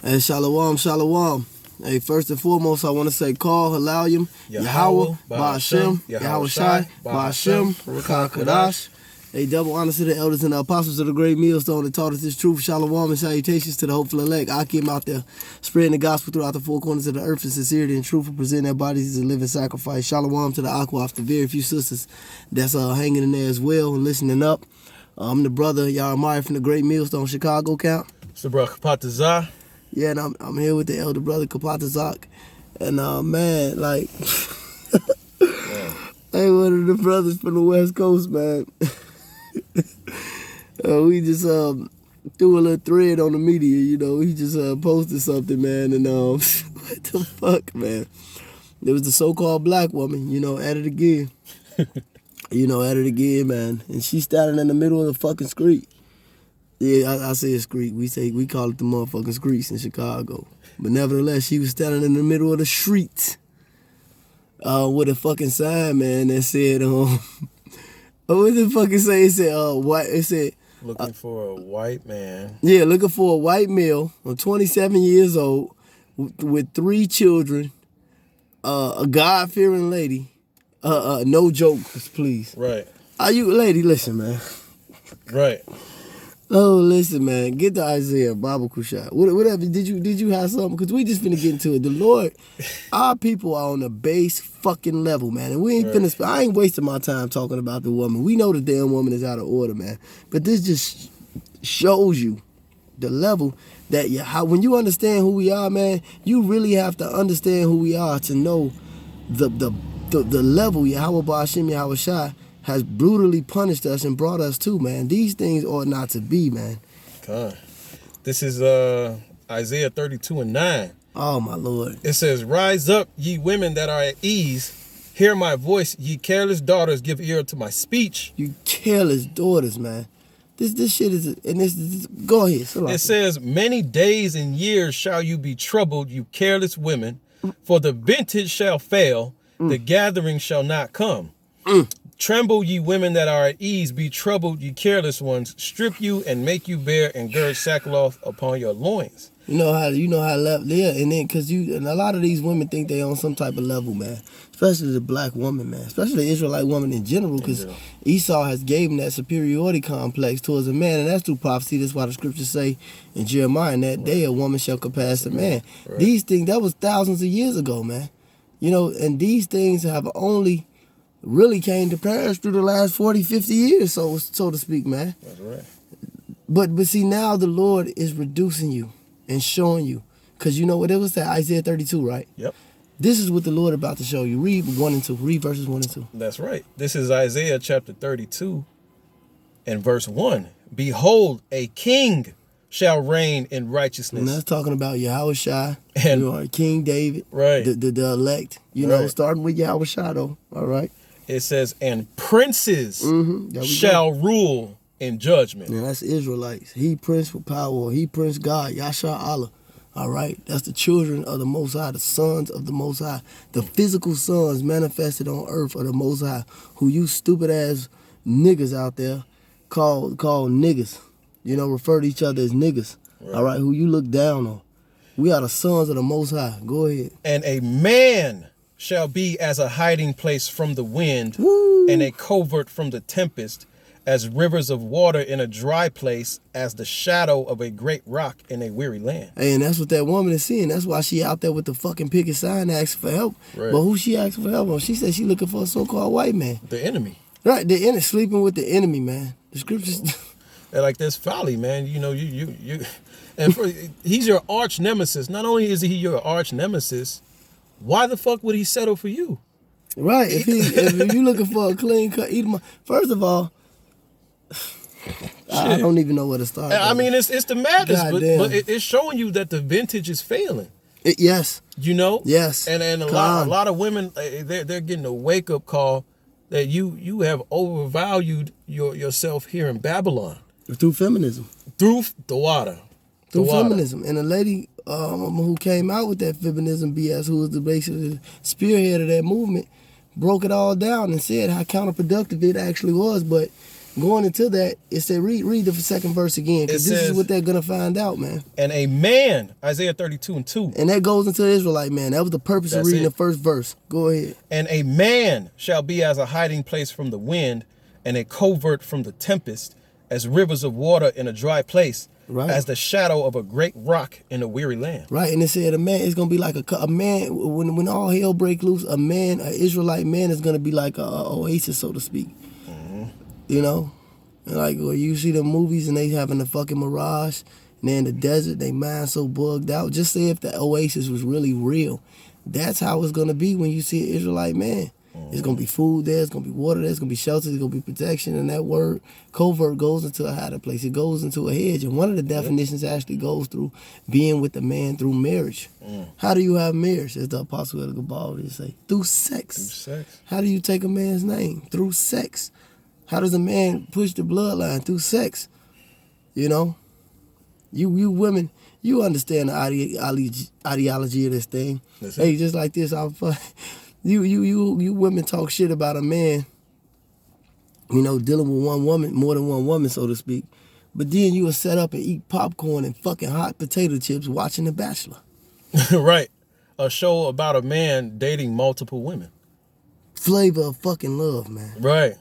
Hey, shalom, shalom. Hey, first and foremost, I want to say call Halayim, Yahweh, Ba'ashem, Yahweh Shai, Ba'ashem, Rakah Kadash. Hey, double honor to the elders and the apostles of the great millstone that taught us this truth. Shalom and salutations to the hopeful elect. I came out there spreading the gospel throughout the four corners of the earth in sincerity and truth, and presenting their bodies as a living sacrifice. Shalom to the Aquaf, the very few sisters that's hanging in there as well and listening up. I'm the brother Yarmaya from the great millstone Chicago camp. It's the brother Kapatazah. Yeah, and I'm here with the elder brother Kapatazak. And man, like, hey, one of the brothers from the West Coast, man. We just threw a little thread on the media, you know. He just posted something, man, and what the fuck, man? There was the so-called black woman, you know, at it again. Man. And she's standing in the middle of the fucking street. Yeah, I say a street. We call it the motherfucking streets in Chicago. But nevertheless, she was standing in the middle of the street with a fucking sign, man, that said, what did it fucking say? It said, white. It said, looking for a white man. Yeah, looking for a white male. I'm 27 years old with 3 children, a God-fearing lady. No jokes, please. Right. Are you, lady? Listen, man. Right. Oh, listen, man. Get the Isaiah Bible Kushai. Whatever. Did you have something? Because we just finna get into it. The Lord, our people are on the base fucking level, man. And we ain't finna. I ain't wasting my time talking about the woman. We know the damn woman is out of order, man. But this just shows you the level that when you understand who we are, man, you really have to understand who we are to know the level Yahweh Ba'ashem Yahweh Shai has brutally punished us and brought us to, man. These things ought not to be, man. God. This is Isaiah 32:9. Oh, my Lord. It says, "Rise up, ye women that are at ease. Hear my voice, ye careless daughters, give ear to my speech." You careless daughters, man. This shit is, and this go ahead. It says, "Many days and years shall you be troubled, you careless women, for the vintage shall fail, the gathering shall not come. Tremble, ye women that are at ease, be troubled, ye careless ones, strip you and make you bare and gird sackcloth upon your loins." You know how level, yeah, and then and a lot of these women think they on some type of level, man. Especially the black woman, man. Especially the Israelite woman in general, because Esau has gave him that superiority complex towards a man, and that's through prophecy. That's why the scriptures say in Jeremiah, "In that day a woman shall surpass a man." Right. These things, that was thousands of years ago, man. You know, and these things have only really came to pass through the last 40, 50 years, so to speak, man. That's right. But see, now the Lord is reducing you and showing you. Because you know what it was, that Isaiah 32, right? Yep. This is what the Lord about to show you. Read 1 and 2. Read verses 1 and 2. That's right. This is Isaiah chapter 32 and verse 1. "Behold, a king shall reign in righteousness." And that's talking about Yahweh Shai, and King David, right? The elect, know, starting with Yahweh Shai, though. All right. It says, "And princes shall rule in judgment." Yeah, that's Israelites. He prince with power. He prince God, Yasha Allah. All right. That's the children of the Most High, the sons of the Most High. The physical sons manifested on earth of the Most High, who you stupid ass niggas out there call niggas. You know, refer to each other as niggas. Right. All right. Who you look down on. We are the sons of the Most High. Go ahead. "And a man shall be as a hiding place from the wind, and a covert from the tempest, as rivers of water in a dry place, as the shadow of a great rock in a weary land." Hey, and that's what that woman is seeing. That's why she out there with the fucking picket sign asking for help. Right. But who she asking for help on? She said she looking for a so-called white man. The enemy. Right, the enemy, sleeping with the enemy, man. The scriptures. They're like, there's folly, man. You know, you and he's your arch nemesis. Not only is he your arch nemesis, why the fuck would he settle for you? Right. If you looking for a clean cut, first of all, I don't even know where to start. I mean, it's the madness, but it's showing you that the vintage is failing. Yes. You know. Yes. And a lot of women, they're getting a wake up call that you have overvalued yourself here in Babylon through feminism, through the water, through feminism, and a lady who came out with that feminism BS, who was basically the spearhead of that movement, broke it all down and said how counterproductive it actually was. But going into that, it said, read the second verse again, because this is what they're going to find out, man. And a man, Isaiah 32:2. And that goes into the Israelite man. That was the purpose of reading the first verse. Go ahead. And a man shall be as a hiding place from the wind, and a covert from the tempest, as rivers of water in a dry place, right, as the shadow of a great rock in a weary land. Right, and it said a man is going to be like a man, when all hell break loose, an Israelite man is going to be like a oasis, so to speak. Mm-hmm. You know? And like, where you see the movies and they having the fucking mirage, and they're in the desert, they mind so bugged out. Just say if the oasis was really real. That's how it's going to be when you see an Israelite man. It's going to be food there, it's going to be water there, it's going to be shelter, there's going to be protection. And that word, covert, goes into a hiding place. It goes into a hedge. And one of the definitions actually goes through being with the man through marriage. How do you have marriage? As the Apostle Edgar Ball would say, through sex. Through sex. How do you take a man's name? Through sex. How does a man push the bloodline? Through sex. You know? You women, you understand the ideology of this thing. Hey, just like this, You women talk shit about a man, you know, dealing with one woman, more than one woman, so to speak. But then you will set up and eat popcorn and fucking hot potato chips watching The Bachelor. Right. A show about a man dating multiple women. Flavor of fucking love, man. Right.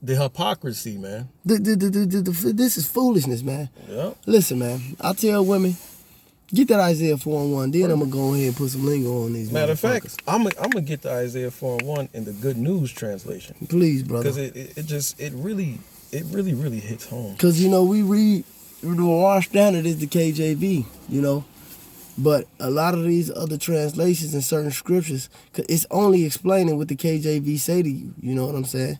The hypocrisy, man. This is foolishness, man. Yep. Listen, man, I tell women, get that Isaiah 4:1. Then I'm going to go ahead and put some lingo on these. Matter of fact, I'm gonna get the Isaiah 4:1 in the Good News translation. Please, brother. Because it really hits home. Because, you know, we read, our standard is the KJV, you know. But a lot of these other translations and certain scriptures, it's only explaining what the KJV say to you. You know what I'm saying?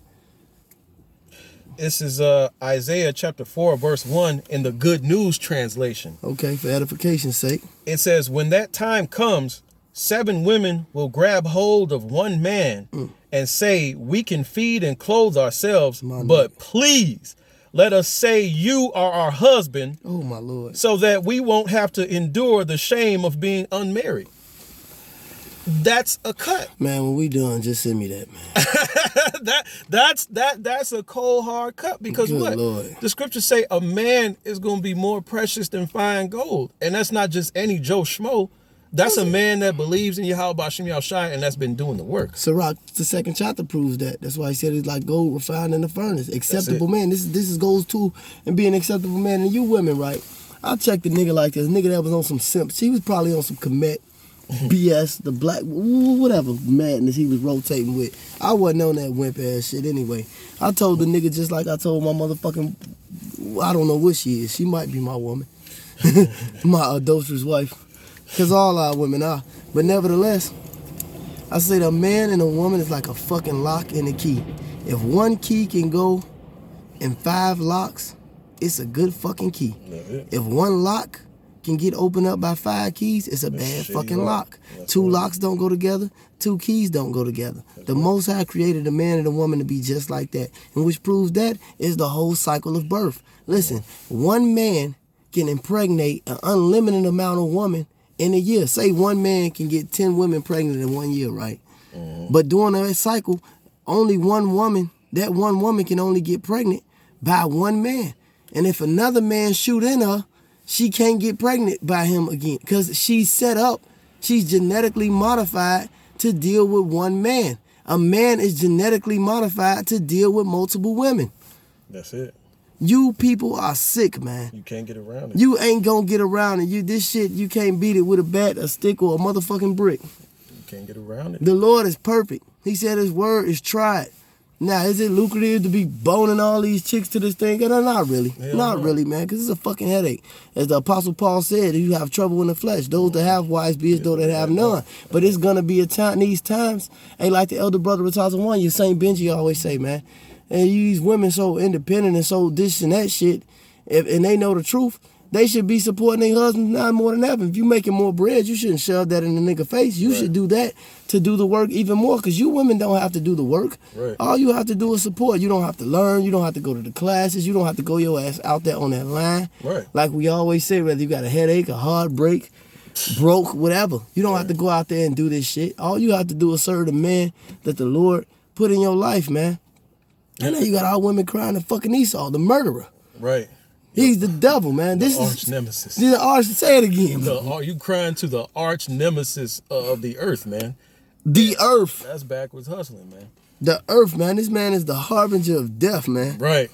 This is Isaiah chapter 4, verse 1 in the Good News translation. Okay, for edification's sake. It says, when that time comes, 7 women will grab hold of one man and say, we can feed and clothe ourselves, but please let us say you are our husband. Oh, my Lord. So that we won't have to endure the shame of being unmarried. That's a cut. Man, when we done, just send me that, man. That's a cold hard cut, because Good what? Lord. The scriptures say a man is going to be more precious than fine gold. And that's not just any Joe Schmo. That's a man that believes in Yahweh Bashim Yahushai and that's been doing the work. Sirach, the second chapter proves that. That's why he said it's like gold refined in the furnace. Acceptable man. This is goes to and being an acceptable man. And you women, right? I checked a nigga like this. A nigga that was on some simp. She was probably on some commit. BS, the black, whatever madness he was rotating with. I wasn't on that wimp ass shit anyway. I told the nigga just like I told my motherfucking, I don't know what she is. She might be my woman. My adulterous wife. Because all our women are. But nevertheless, I say a man and a woman is like a fucking lock and a key. If one key can go in 5 locks, it's a good fucking key. If one lock can get opened up by 5 keys, it's a bad fucking lock. 2 locks don't go together, 2 keys don't go together. The Most High created a man and a woman to be just like that. And which proves that is the whole cycle of birth. Listen, one man can impregnate an unlimited amount of women in a year. Say one man can get 10 women pregnant in 1 year, right? But during that cycle, only one woman, that one woman can only get pregnant by one man. And if another man shoot in her, she can't get pregnant by him again because she's set up, she's genetically modified to deal with one man. A man is genetically modified to deal with multiple women. That's it. You people are sick, man. You can't get around it. You ain't gonna get around it. This shit, you can't beat it with a bat, a stick, or a motherfucking brick. You can't get around it. The Lord is perfect. He said his word is tried. Now, is it lucrative to be boning all these chicks to this thing? Not really. Not really, man, because it's a fucking headache. As the Apostle Paul said, you have trouble in the flesh. Those that have wives be as though that have none. But it's going to be a time, these times, ain't like the elder brother of 2001, your St. Benji always say, man. And these women so independent and so this and that shit, and they know the truth, they should be supporting their husband now more than ever. If you making more bread, you shouldn't shove that in the nigga face. You should do that to do the work even more, because you women don't have to do the work. All you have to do is support. You don't have to learn. You don't have to go to the classes. You don't have to go your ass out there on that line. Like we always say, whether you got a headache, a heartbreak, broke, whatever. You don't have to go out there and do this shit. All you have to do is serve the man that the Lord put in your life, man. And then you got all women crying and fucking Esau, the murderer. Right. He's the devil, man. This arch is nemesis. The arch. Say it again. You crying to the arch nemesis of the earth, man. The earth. That's backwards hustling, man. The earth, man. This man is the harbinger of death, man. Right.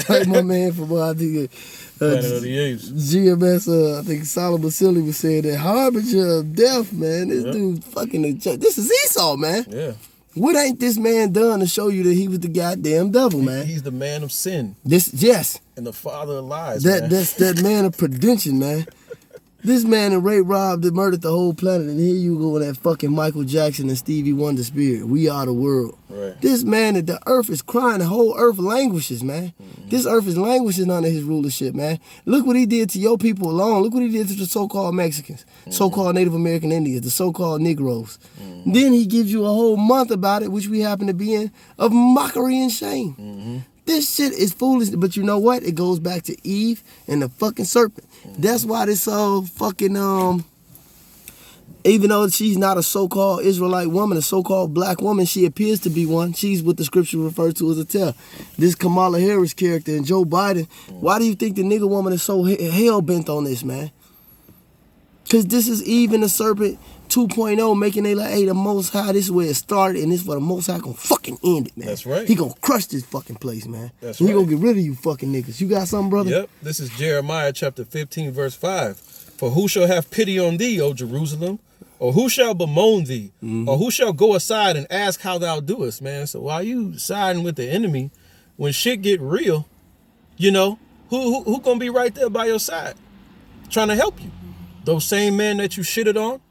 Like my man from I think Planet of the Apes. GMS. I think Solomon Silly was saying that harbinger of death, man. This dude fucking. This is Esau, man. Yeah. What ain't this man done to show you that he was the goddamn devil, man? He's the man of sin. Yes. And the father of lies, man. That's that man of perdition, man. This man that raped, robbed, and murdered the whole planet, and here you go with that fucking Michael Jackson and Stevie Wonder spirit. We are the world. Right. This man that the earth is crying, the whole earth languishes, man. Mm-hmm. This earth is languishing under his rulership, man. Look what he did to your people alone. Look what he did to the so-called Mexicans, so-called Native American Indians, the so-called Negroes. Mm-hmm. Then he gives you a whole month about it, which we happen to be in, of mockery and shame. Mm-hmm. This shit is foolish, but you know what? It goes back to Eve and the fucking serpent. That's why this fucking even though she's not a so-called Israelite woman, a so-called black woman, she appears to be one. She's what the scripture refers to as a tell. This Kamala Harris character and Joe Biden, why do you think the nigga woman is so hell-bent on this, man? Because this is Eve and the serpent 2.0, making they like, hey, the Most High, this is where it started, and this is where the Most High gonna fucking end it, man. That's right. He gonna crush this fucking place, man. That's right. He right. gonna get rid of you fucking niggas. You got something, brother? Yep. This is Jeremiah chapter 15, verse 5. For who shall have pity on thee, O Jerusalem? Or who shall bemoan thee? Mm-hmm. Or who shall go aside and ask how thou doest, man? So while you siding with the enemy, when shit get real, you know, who gonna be right there by your side trying to help you? Those same men that you shitted on?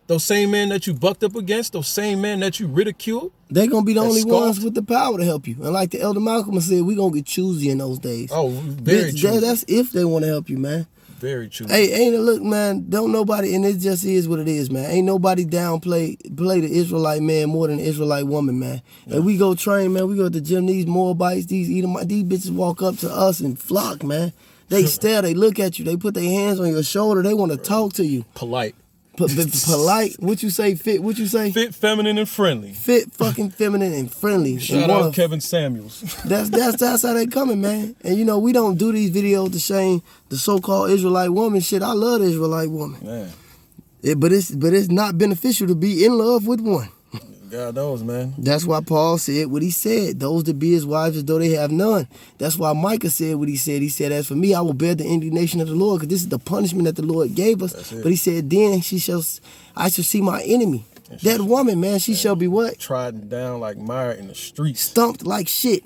Those same men that you bucked up against, those same men that you ridiculed, they gonna be the only ones with the power to help you. And like the Elder Malcolm said, we gonna get choosy in those days. Oh, very choosy. That's if they want to help you, man. Very choosy. Hey, look, man, don't nobody, and it just is what it is, man. Ain't nobody play the Israelite man more than the Israelite woman, man. Yeah. And we go train, man. We go to the gym. These Moabites, these Edomites, these bitches walk up to us and flock, man. They stare, they look at you, they put their hands on your shoulder, they want to talk to you. Polite. Polite. What you say? Fit. What you say? Fit, feminine, and friendly. Fit, fucking feminine and friendly. Shout out Kevin Samuels. That's how they coming, man. And you know we don't do these videos to shame the so-called Israelite woman. Shit, I love the Israelite woman. Man. But it's not beneficial to be in love with one. God knows, man. That's why Paul said what he said. Those that be his wives as though they have none. That's why Micah said what he said. He said, as for me, I will bear the indignation of the Lord, because this is the punishment that the Lord gave us. But he said, then I shall see my enemy. That woman, man, she shall be what? Trodden down like mire in the streets. Stumped like shit.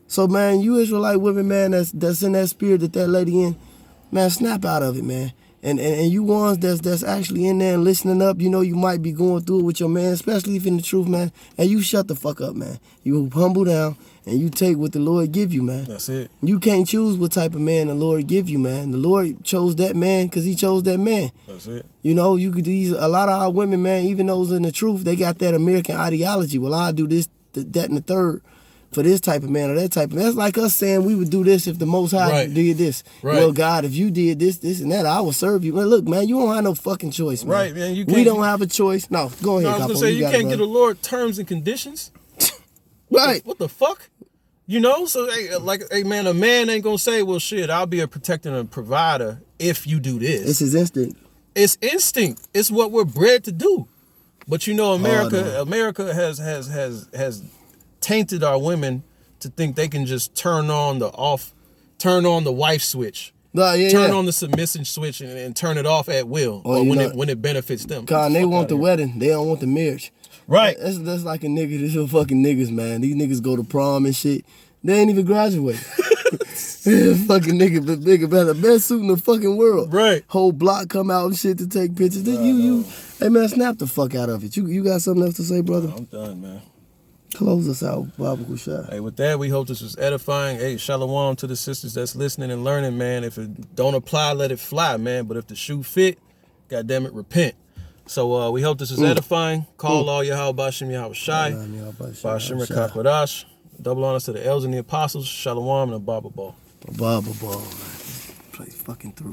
So, man, you Israelite women, man, that's in that spirit that lady in, man, snap out of it, man. And you ones that's actually in there and listening up, you know you might be going through it with your man, especially if in the truth, man. And you shut the fuck up, man. You humble down and you take what the Lord give you, man. That's it. You can't choose what type of man the Lord give you, man. The Lord chose that man because he chose that man. That's it. You know, a lot of our women, man, even those in the truth, they got that American ideology. Well, I'll do this, that, and the third for this type of man or that type of man. That's like us saying we would do this if the Most High did this. Right. Well, God, if you did this, and that, I will serve you. Man, look, man, you don't have no fucking choice, man. Right, man. We don't have a choice. No, go ahead, I was going to say, you can't give the Lord terms and conditions. Right. What the fuck? You know? So, hey, man, a man ain't going to say, well, shit, I'll be a protector and a provider if you do this. It's his instinct. It's instinct. It's what we're bred to do. But, you know, America has tainted our women to think they can just turn on the wife switch, turn on the submission switch and turn it off at will, or when it benefits them. God, they want the wedding, they don't want the marriage. Right. That's like a nigga. This is fucking niggas, man. These niggas go to prom and shit. They ain't even graduate. Fucking nigga, but bigger, better, best suit in the fucking world. Right. Whole block come out and shit to take pictures. Hey man, snap the fuck out of it. You got something else to say, brother? I'm done, man. Close us out, Baba Kushai. Hey, with that, we hope this was edifying. Hey, shalom to the sisters that's listening and learning, man. If it don't apply, let it fly, man. But if the shoe fit, goddamn it, repent. So we hope this is edifying. Call all Yahweh Bashim Yahweh Shai. Bashim Rakakwadash. Double honors to the elders and the apostles. Shalom and a Baba Ball. A Baba Ball, man. This place fucking through.